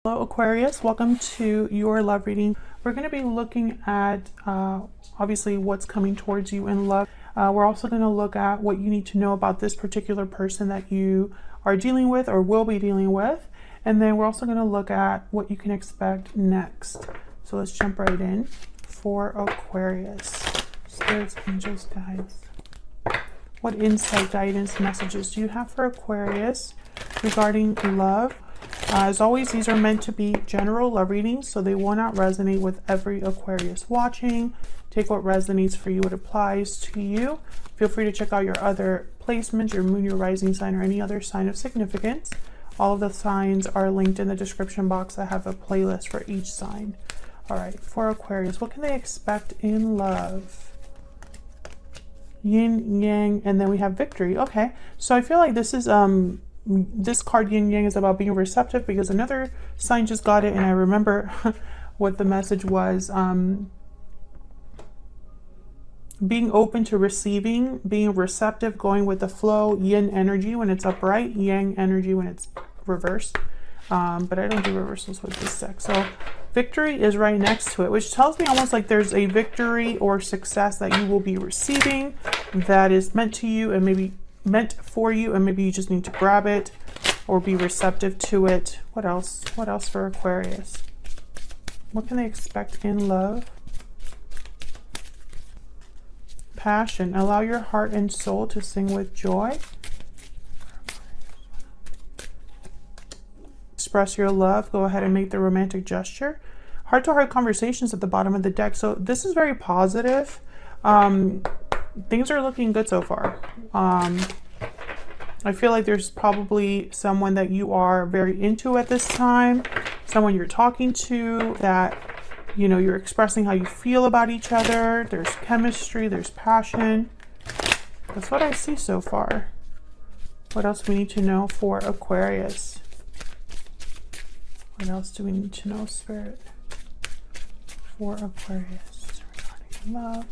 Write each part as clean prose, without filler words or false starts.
Hello Aquarius, welcome to your love reading. We're going to be looking at obviously what's coming towards you in love. We're also going to look at what you need to know about this particular person that you are dealing with or will be dealing with. And then we're also going to look at what you can expect next. So let's jump right in for Aquarius. Spirits, angels, guides. What insight, guidance, messages do you have for Aquarius regarding love? As always, these are meant to be general love readings, so they will not resonate with every Aquarius watching. Take what resonates for you, what applies to you. Feel free to check out your other placements, your moon, your rising sign, or any other sign of significance. All of the signs are linked in the description box. I have a playlist for each sign. All right, for Aquarius, what can they expect in love? Yin, yang, and then we have victory. Okay, so I feel like this is this card yin yang is about being receptive, because another sign just got it and I remember what the message was. Being open to receiving, being receptive, going with the flow. Yin energy when it's upright, yang energy when it's reversed. But I don't do reversals with this deck. So victory is right next to it, which tells me almost like there's a victory or success that you will be receiving that is meant to you and maybe meant for you, and maybe you just need to grab it or be receptive to it. What else? What else for Aquarius? What can they expect in love? Passion. Allow your heart and soul to sing with joy. Express your love. Go ahead and make the romantic gesture. Heart-to-heart conversations at the bottom of the deck. So this is very positive. Things are looking good so far. I feel like there's probably someone that you are very into at this time, someone you're talking to that, you know, you're expressing how you feel about each other. There's chemistry, there's passion. That's what I see so far. What else do we need to know for Aquarius? What else do we need to know, Spirit, for Aquarius regarding love?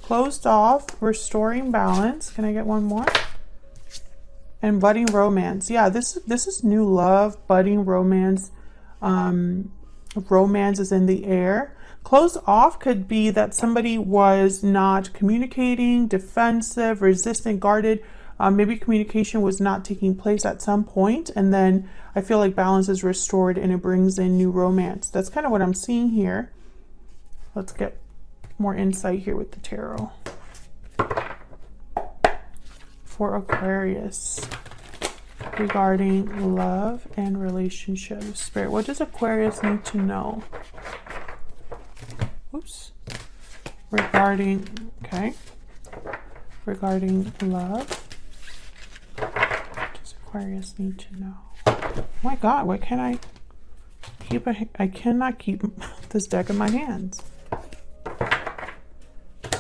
Closed off, restoring balance. Can I get one more? And budding romance. Yeah, this is new love, budding romance. Romance is in the air. Closed off could be that somebody was not communicating, defensive, resistant, guarded. Maybe communication was not taking place at some point, and then I feel like balance is restored and it brings in new romance. That's kind of what I'm seeing here. Let's get more insight here with the tarot for Aquarius regarding love and relationships. Spirit, what does Aquarius need to know? Oops. Regarding love, what does Aquarius need to know? Oh my God, why can't I keep I cannot keep this deck in my hands.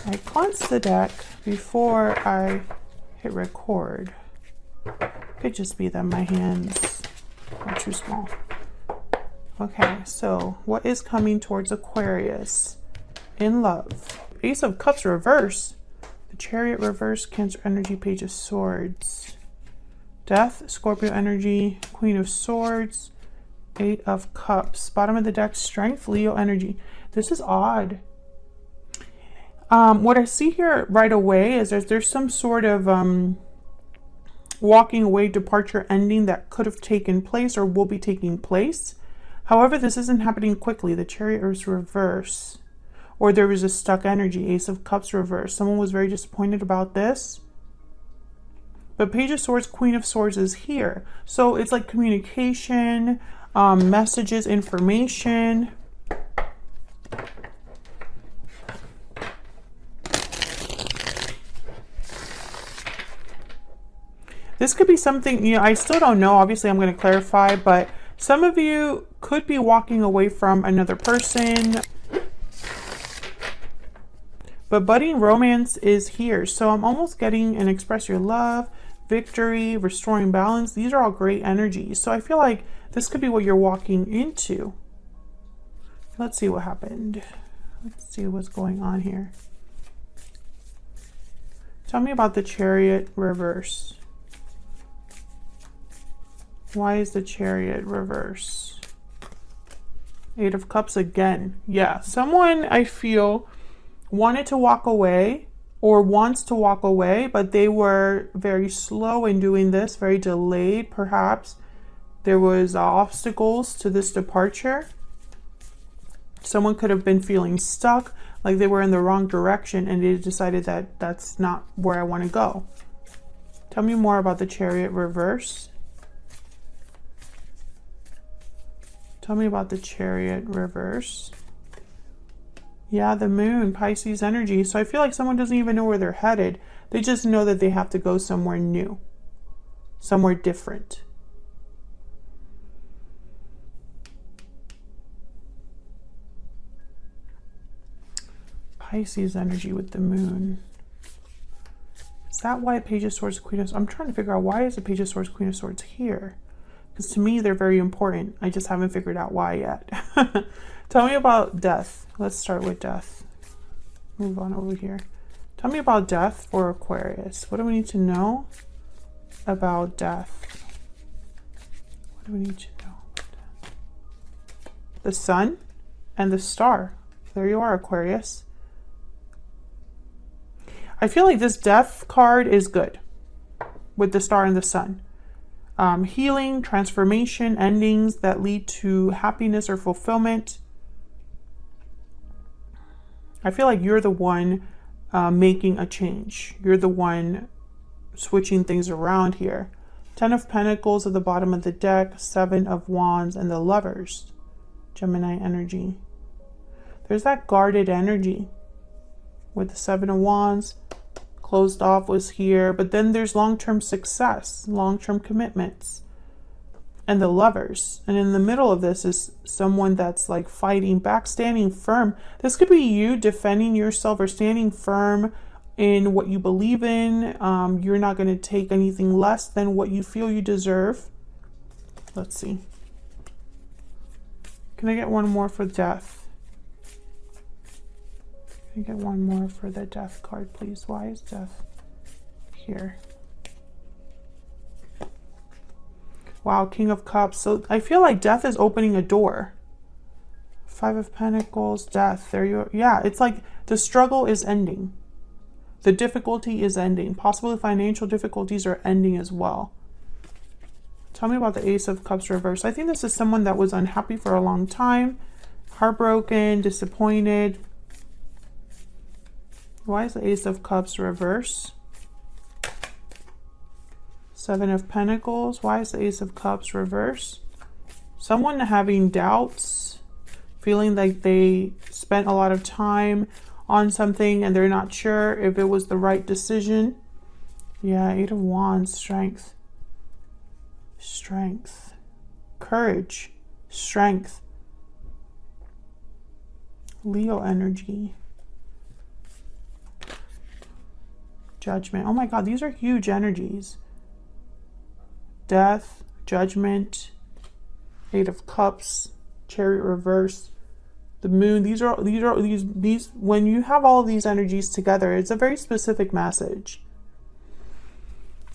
I cleansed the deck before I hit record. Could just be that my hands are too small. Okay, so what is coming towards Aquarius in love? Ace of Cups reverse. The Chariot reverse. Cancer energy. Page of Swords. Death. Scorpio energy. Queen of Swords. Eight of Cups. Bottom of the deck. Strength. Leo energy. This is odd. What I see here right away is there's some sort of walking away, departure, ending that could have taken place or will be taking place. However, this isn't happening quickly. The Chariot is reverse, or there was a stuck energy. Ace of Cups reverse. Someone was very disappointed about this. But Page of Swords, Queen of Swords is here. So it's like communication, messages, information. This could be something, you know, I still don't know. Obviously, I'm going to clarify, but some of you could be walking away from another person. But budding romance is here. So I'm almost getting an express your love, victory, restoring balance. These are all great energies. So I feel like this could be what you're walking into. Let's see what happened. Let's see what's going on here. Tell me about the Chariot reverse. Why is the Chariot reverse? Eight of Cups again. Yeah, someone I feel wanted to walk away or wants to walk away, but they were very slow in doing this, very delayed perhaps. There was obstacles to this departure. Someone could have been feeling stuck, like they were in the wrong direction, and they decided that that's not where I want to go. Tell me more about the Chariot reverse. Tell me about the Chariot reverse. Yeah, the Moon, Pisces energy. So I feel like someone doesn't even know where they're headed. They just know that they have to go somewhere new, somewhere different. Pisces energy with the Moon. Is that why Page of Swords, Queen of Swords? I'm trying to figure out why is the Page of Swords, Queen of Swords here? Because to me, they're very important. I just haven't figured out why yet. Tell me about death. Let's start with death. Move on over here. Tell me about death for Aquarius. What do we need to know about death? What do we need to know about death? The Sun and the Star. There you are, Aquarius. I feel like this death card is good with the Star and the Sun. Healing, transformation, endings that lead to happiness or fulfillment. I feel like you're the one making a change. You're the one switching things around here. 10 of Pentacles at the bottom of the deck, 7 of Wands, and the Lovers. Gemini energy. There's that guarded energy with the 7 of Wands. Closed off was here, but then there's long-term success, long-term commitments, and the Lovers. And in the middle of this is someone that's like fighting back, standing firm. This could be you defending yourself or standing firm in what you believe in. You're not going to take anything less than what you feel you deserve. Let's see. Can I get one more for death? Can I get one more for the death card, please? Why is death here? Wow, King of Cups. So I feel like death is opening a door. 5 of Pentacles, death. There you are. Yeah, it's like the struggle is ending. The difficulty is ending. Possibly financial difficulties are ending as well. Tell me about the Ace of Cups reverse. I think this is someone that was unhappy for a long time. Heartbroken, disappointed. Why is the Ace of Cups reverse? 7 of Pentacles. Why is the Ace of Cups reverse? Someone having doubts, feeling like they spent a lot of time on something and they're not sure if it was the right decision. Yeah, 8 of Wands, strength. Strength. Courage. Strength. Leo energy. Judgment. Oh my God, these are huge energies. Death, Judgment, 8 of Cups, Chariot reverse, the Moon. These when you have all of these energies together, it's a very specific message.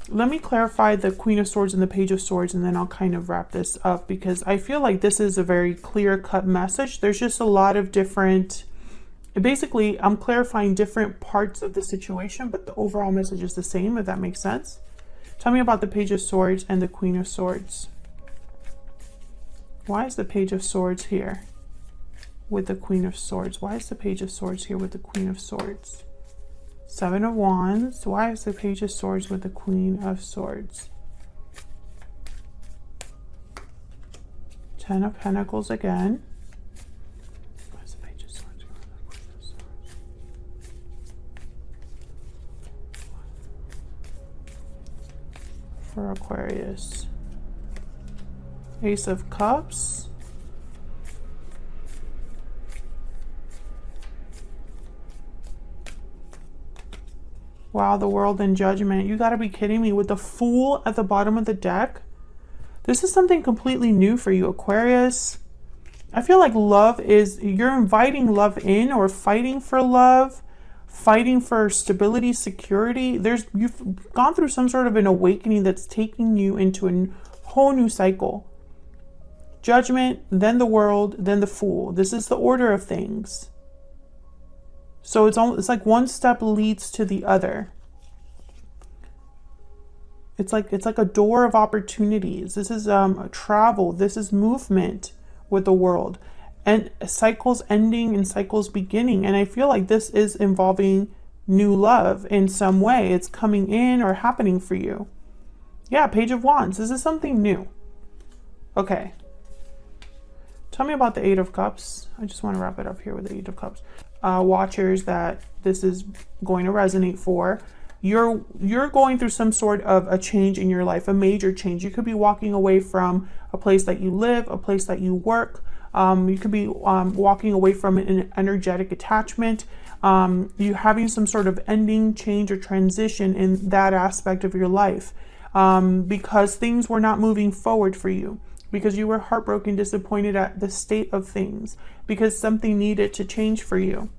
Let me clarify the Queen of Swords and the Page of Swords, and then I'll kind of wrap this up because I feel like this is a very clear-cut message. There's just a lot of different. Basically, I'm clarifying different parts of the situation, but the overall message is the same, if that makes sense. Tell me about the Page of Swords and the Queen of Swords. Why is the Page of Swords here with the Queen of Swords? Why is the Page of Swords here with the Queen of Swords? 7 of Wands. Why is the Page of Swords with the Queen of Swords? 10 of Pentacles again. For Aquarius. Ace of Cups. Wow, the World and Judgment. You gotta be kidding me. With the Fool at the bottom of the deck. This is something completely new for you, Aquarius. I feel like love is, you're inviting love in or fighting for love. Fighting for stability, security. You've gone through some sort of an awakening that's taking you into a whole new cycle. Judgment, then the world, then the Fool. This is the order of things. So it's like one step leads to the other. It's like a door of opportunities. This is travel. This is movement with the world, and cycles ending and cycles beginning. And I feel like this is involving new love in some way. It's coming in or happening for you. Yeah, Page of Wands. This is something new. Okay. Tell me about the Eight of Cups. I just want to wrap it up here with the Eight of Cups. Watchers that this is going to resonate for. You're going through some sort of a change in your life, a major change. You could be walking away from a place that you live, a place that you work. You could be walking away from an energetic attachment. You having some sort of ending, change, or transition in that aspect of your life because things were not moving forward for you, because you were heartbroken, disappointed at the state of things, because something needed to change for you.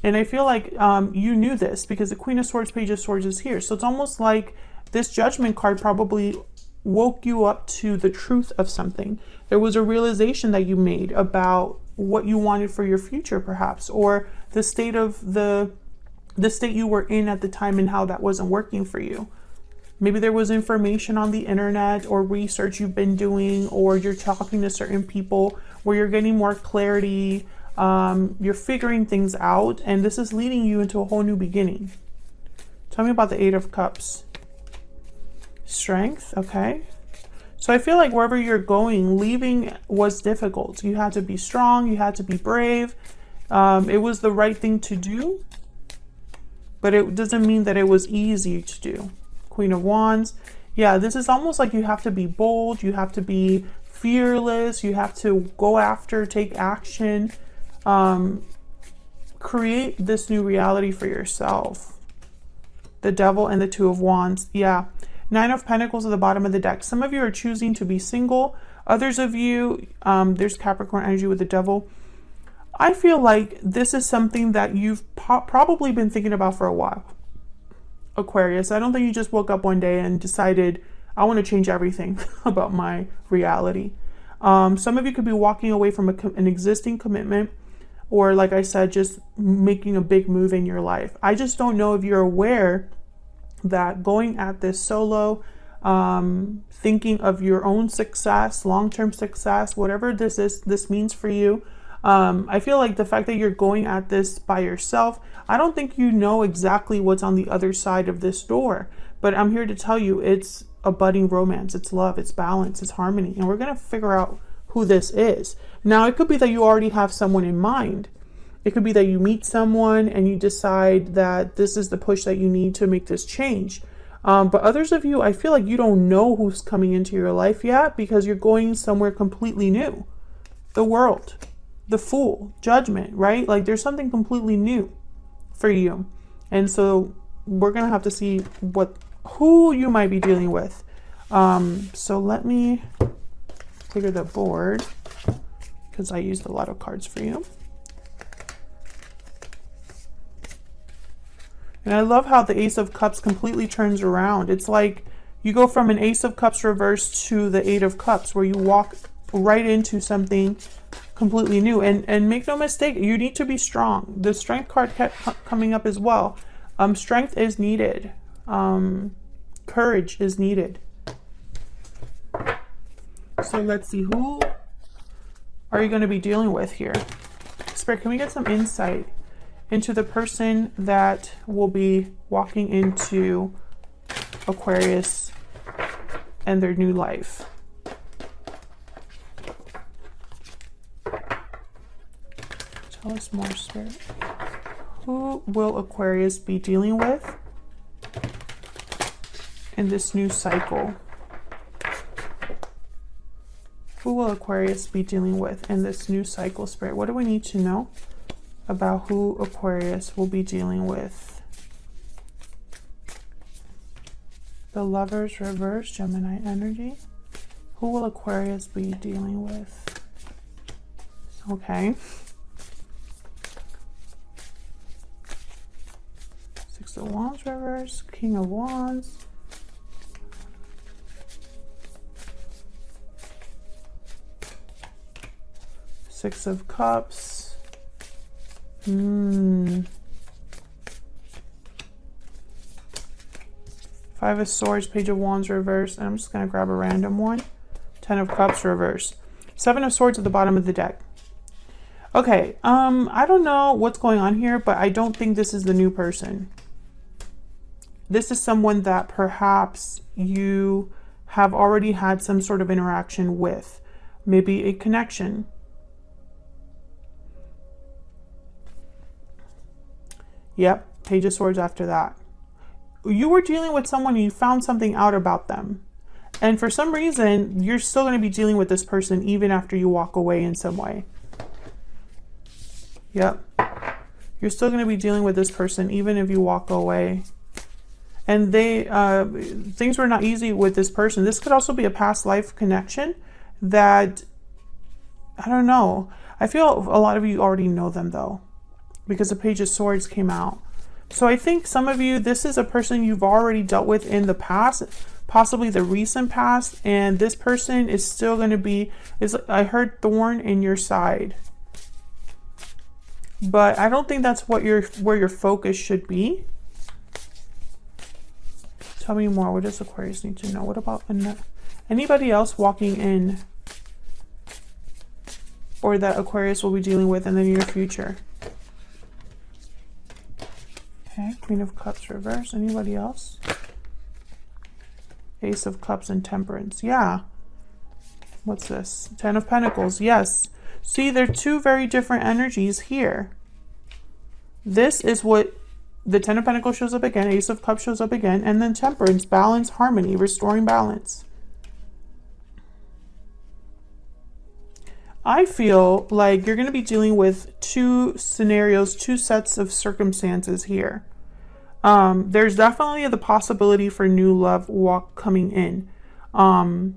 And I feel like you knew this because the Queen of Swords, Page of Swords is here. So it's almost like this Judgment card probably woke you up to the truth of something. There was a realization that you made about what you wanted for your future, perhaps, or the state of the state you were in at the time and how that wasn't working for you. Maybe there was information on the internet or research you've been doing, or you're talking to certain people where you're getting more clarity. You're figuring things out, and this is leading you into a whole new beginning. Tell me about the Eight of Cups. Strength, okay. So I feel like wherever you're going, leaving was difficult. You had to be strong, you had to be brave. It was the right thing to do, but it doesn't mean that it was easy to do. Queen of Wands. Yeah, this is almost like you have to be bold, you have to be fearless, you have to go after, take action. Create this new reality for yourself. The Devil and the Two of Wands. Yeah. Nine of Pentacles at the bottom of the deck. Some of you are choosing to be single. Others of you, there's Capricorn energy with the Devil. I feel like this is something that you've probably been thinking about for a while. Aquarius, I don't think you just woke up one day and decided, I want to change everything about my reality. Some of you could be walking away from an existing commitment, or like I said, just making a big move in your life. I just don't know if you're aware that going at this solo, thinking of your own success, long-term success, whatever this means for you. I feel like the fact that you're going at this by yourself, I don't think you know exactly what's on the other side of this door, but I'm here to tell you it's a budding romance, it's love, it's balance, it's harmony, and we're going to figure out who this is. Now, it could be that you already have someone in mind. It could be that you meet someone and you decide that this is the push that you need to make this change. But others of you, I feel like you don't know who's coming into your life yet because you're going somewhere completely new. The World, the Fool, Judgment, right? Like there's something completely new for you. And so we're going to have to see who you might be dealing with. So let me clear the board because I used a lot of cards for you. And I love how the Ace of Cups completely turns around. It's like you go from an Ace of Cups reverse to the Eight of Cups, where you walk right into something completely new. And make no mistake, you need to be strong. The Strength card kept coming up as well. Strength is needed. Courage is needed. So let's see, who are you going to be dealing with here? Spirit, can we get some insight into the person that will be walking into Aquarius and their new life? Tell us more, Spirit. Who will Aquarius be dealing with in this new cycle? Who will Aquarius be dealing with in this new cycle, Spirit? What do we need to know about who Aquarius will be dealing with? The Lovers reverse, Gemini energy. Who will Aquarius be dealing with? Okay. Six of Wands reverse, King of Wands. Six of Cups. Five of Swords, Page of Wands reverse, and I'm just going to grab a random one. 10 of Cups reverse. Seven of Swords at the bottom of the deck. Okay, I don't know what's going on here, but I don't think this is the new person. This is someone that perhaps you have already had some sort of interaction with. Maybe a connection. Yep, Page of Swords after that. You were dealing with someone, you found something out about them. And for some reason, you're still going to be dealing with this person even after you walk away in some way. Yep. You're still going to be dealing with this person even if you walk away. And things were not easy with this person. This could also be a past life connection that, I don't know. I feel a lot of you already know them though, because the Page of Swords came out. So I think some of you, this is a person you've already dealt with in the past, possibly the recent past, and this person is still going to be, I heard thorn in your side. But I don't think that's what where your focus should be. Tell me more. What does Aquarius need to know? What about anybody else walking in or that Aquarius will be dealing with in the near future? Okay, Queen of Cups reverse. Anybody else? Ace of Cups and Temperance. Yeah. What's this? 10 of Pentacles. Yes. See, there are two very different energies here. This is what the 10 of Pentacles shows up again. Ace of Cups shows up again. And then Temperance, balance, harmony, restoring balance. I feel like you're going to be dealing with two scenarios, two sets of circumstances here. There's definitely the possibility for new love coming in. And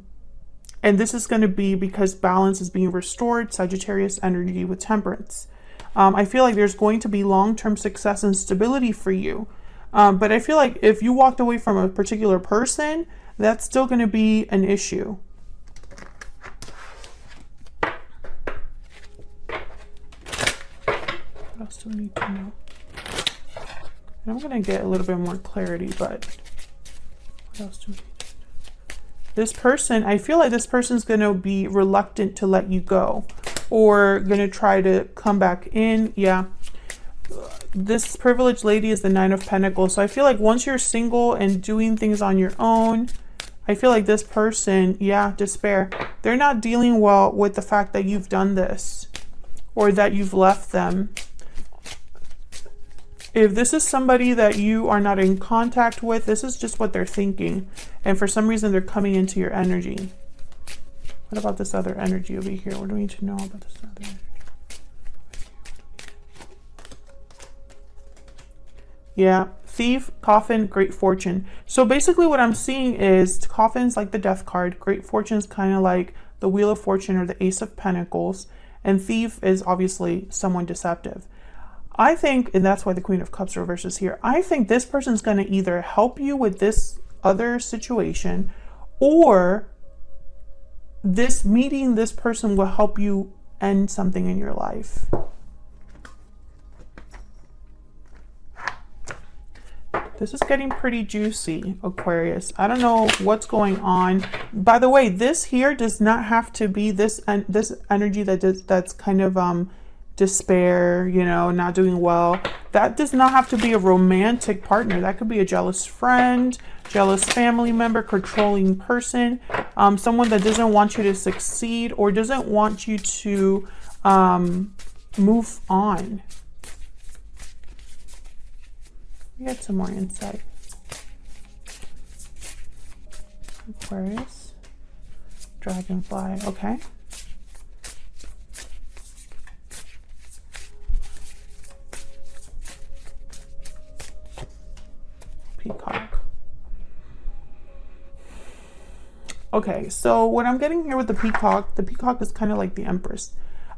this is going to be because balance is being restored, Sagittarius energy with Temperance. I feel like there's going to be long-term success and stability for you. But I feel like if you walked away from a particular person, that's still going to be an issue. What else do we need to know? And I'm going to get a little bit more clarity, but what else do we need? This person, I feel like this person's going to be reluctant to let you go or going to try to come back in. Yeah. This privileged lady is the 9 of Pentacles. So I feel like once you're single and doing things on your own, I feel like this person, yeah, despair. They're not dealing well with the fact that you've done this or that you've left them. If this is somebody that you are not in contact with, this is just what they're thinking. And for some reason, they're coming into your energy. What about this other energy over here? What do we need to know about this other energy? Yeah, Thief, Coffin, Great Fortune. So basically what I'm seeing is Coffin's like the Death card. Great Fortune is kind of like the Wheel of Fortune or the Ace of Pentacles. And Thief is obviously someone deceptive. I think, and that's why the Queen of Cups reverse is here, I think this person's going to either help you with this other situation, or meeting this person will help you end something in your life. This is getting pretty juicy, Aquarius. I don't know what's going on. By the way, this here does not have to be this energy that's kind of despair, you know, not doing well. That does not have to be a romantic partner. That could be a jealous friend, jealous family member, controlling person, someone that doesn't want you to succeed or doesn't want you to move on. Get some more insight. Aquarius, Dragonfly, okay. Peacock. Okay, so what I'm getting here with the peacock is kind of like the Empress.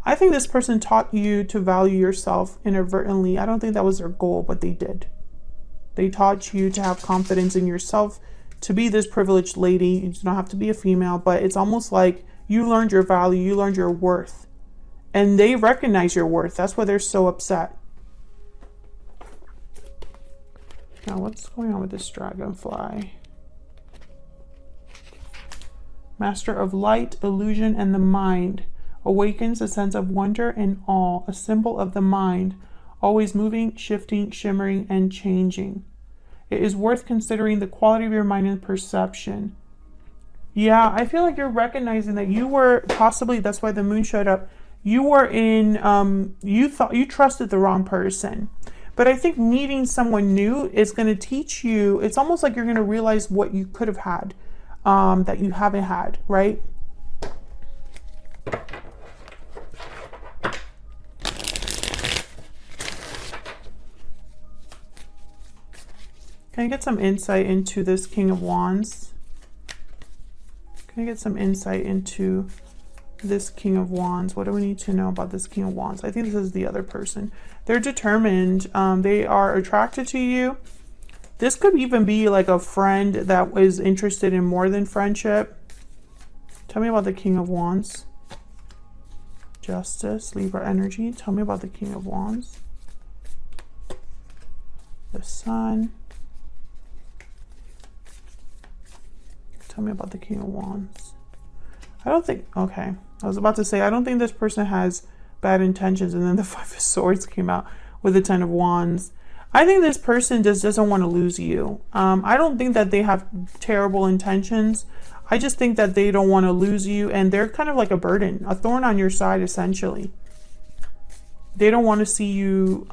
I think this person taught you to value yourself inadvertently. I don't think that was their goal, but they did. They taught you to have confidence in yourself, to be this privileged lady. You don't have to be a female, but it's almost like you learned your value, you learned your worth. And they recognize your worth. That's why they're so upset. Now, what's going on with this dragonfly? Master of light, illusion, and the mind. Awakens a sense of wonder and awe, a symbol of the mind, always moving, shifting, shimmering, and changing. It is worth considering the quality of your mind and perception. Yeah, I feel like you're recognizing that you were possibly, that's why the moon showed up, you were in, you thought you trusted the wrong person. But I think meeting someone new is going to teach you, it's almost like you're going to realize what you could have had, that you haven't had, right? Can I get some insight into this King of Wands? Can I get some insight into this King of Wands? What do we need to know about this King of Wands? I think this is the other person. They're determined. They are attracted to you. This could even be like a friend that is interested in more than friendship. Tell me about the King of Wands. Justice, Libra energy. Tell me about the King of Wands. The Sun. Tell me about the King of Wands. I don't think, okay. I was about to say, I don't think this person has bad intentions. And then the Five of Swords came out with the Ten of Wands. I think this person just doesn't want to lose you. I don't think that they have terrible intentions. I just think that they don't want to lose you. And they're kind of like a burden, a thorn on your side, essentially. They don't want to see you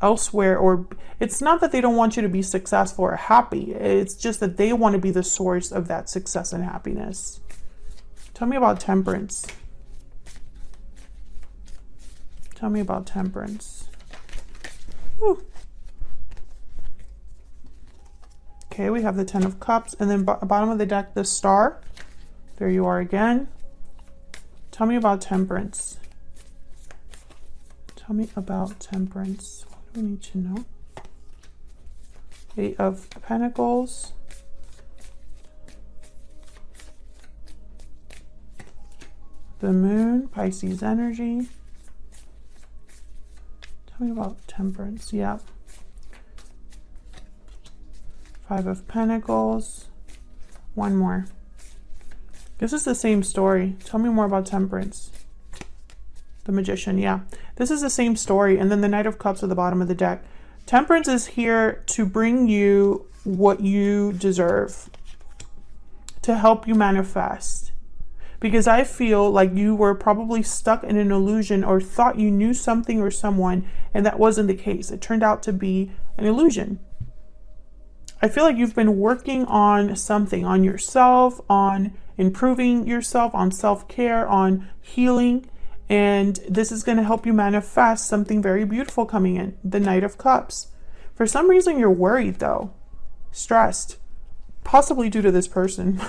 elsewhere, or it's not that they don't want you to be successful or happy. It's just that they want to be the source of that success and happiness. Tell me about Temperance. Tell me about Temperance. Whew. Okay, we have the Ten of Cups, and then bottom of the deck, the Star. There you are again. Tell me about Temperance. Tell me about Temperance. What do we need to know? Eight of Pentacles. The Moon, Pisces energy. Tell me about Temperance. Yep. Five of Pentacles. One more. This is the same story. Tell me more about Temperance. The Magician, yeah. This is the same story. And then the Knight of Cups at the bottom of the deck. Temperance is here to bring you what you deserve, to help you manifest. Because I feel like you were probably stuck in an illusion or thought you knew something or someone, and that wasn't the case. It turned out to be an illusion. I feel like you've been working on something, on yourself, on improving yourself, on self-care, on healing. And this is going to help you manifest something very beautiful coming in. The Knight of Cups. For some reason, you're worried though. Stressed. Possibly due to this person.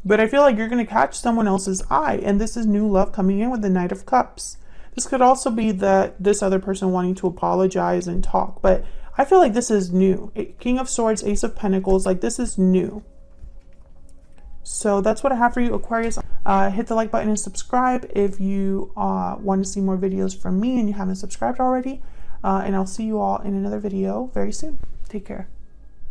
But I feel like you're going to catch someone else's eye. And this is new love coming in with the Knight of Cups. This could also be that this other person wanting to apologize and talk. But I feel like this is new. King of Swords, Ace of Pentacles. Like this is new. So that's what I have for you, Aquarius. Hit the like button and subscribe if you want to see more videos from me and you haven't subscribed already. And I'll see you all in another video very soon. Take care.